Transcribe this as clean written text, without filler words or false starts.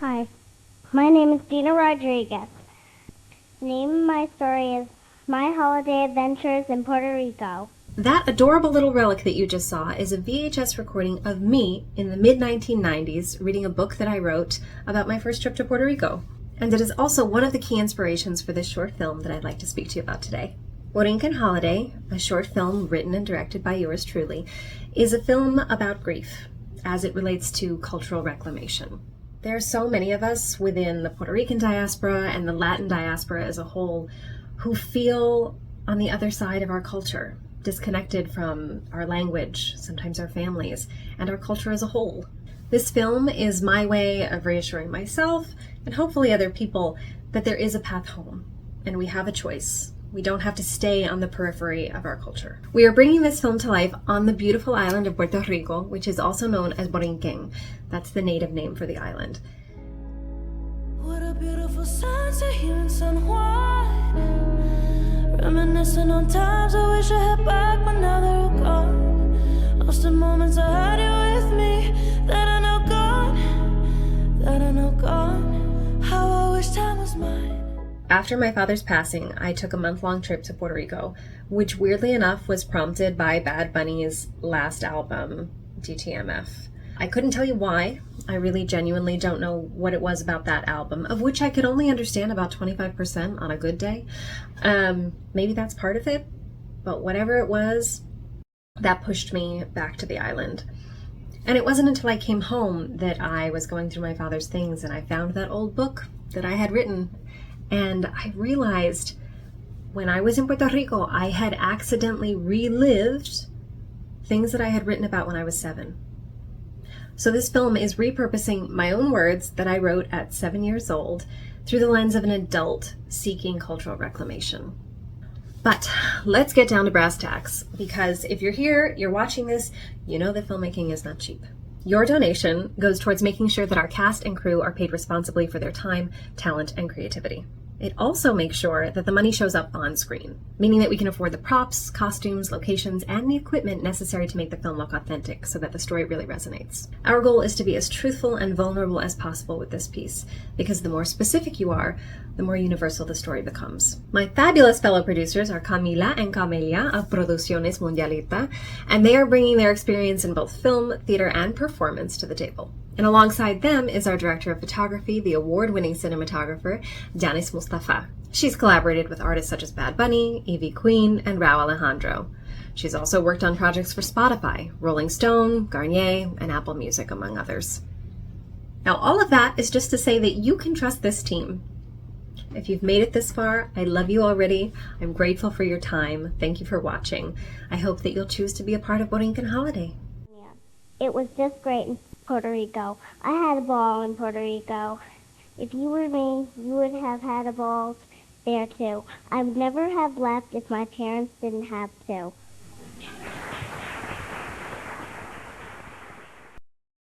Hi, my name is Dina Rodriguez. The name of my story is My Holiday Adventures in Puerto Rico. That adorable little relic that you just saw is a VHS recording of me in the mid-1990s reading a book that I wrote about my first trip to Puerto Rico. And it is also one of the key inspirations for this short film that I'd like to speak to you about today. Borinquen Holiday, a short film written and directed by yours truly, is a film about grief as it relates to cultural reclamation. There are so many of us within the Puerto Rican diaspora and the Latin diaspora as a whole who feel on the other side of our culture, disconnected from our language, sometimes our families, and our culture as a whole. This film is my way of reassuring myself and hopefully other people that there is a path home and we have a choice. We don't have to stay on the periphery of our culture. We are bringing this film to life on the beautiful island of Puerto Rico, which is also known as Borinquen. That's the native name for the island. What a beautiful sunset here in San Juan. Reminiscing on times I wish I had back, but now they're all gone. Lost in moments I had you with me, that are now gone, that are now gone. How I wish time was mine. After my father's passing, I took a month-long trip to Puerto Rico, which weirdly enough was prompted by Bad Bunny's last album, DTMF. I couldn't tell you why. I really genuinely don't know what it was about that album, of which I could only understand about 25% on a good day. Maybe that's part of it, but whatever it was, that pushed me back to the island. And it wasn't until I came home that I was going through my father's things and I found that old book that I had written. And I realized when I was in Puerto Rico, I had accidentally relived things that I had written about when I was 7. So this film is repurposing my own words that I wrote at 7 years old through the lens of an adult seeking cultural reclamation. But let's get down to brass tacks, because if you're here, you're watching this, you know that filmmaking is not cheap. Your donation goes towards making sure that our cast and crew are paid responsibly for their time, talent, and creativity. It also makes sure that the money shows up on screen, meaning that we can afford the props, costumes, locations, and the equipment necessary to make the film look authentic so that the story really resonates. Our goal is to be as truthful and vulnerable as possible with this piece, because the more specific you are, the more universal the story becomes. My fabulous fellow producers are Camila and Camelia of Producciones Mundialita, and they are bringing their experience in both film, theater, and performance to the table. And alongside them is our director of photography, the award-winning cinematographer, Janice Mustafa. She's collaborated with artists such as Bad Bunny, Evie Queen, and Rauw Alejandro. She's also worked on projects for Spotify, Rolling Stone, Garnier, and Apple Music, among others. Now, all of that is just to say that you can trust this team. If you've made it this far, I love you already. I'm grateful for your time. Thank you for watching. I hope that you'll choose to be a part of Borinquen Holiday. It was just great in Puerto Rico. I had a ball in Puerto Rico. If you were me, you would have had a ball there too. I would never have left if my parents didn't have to.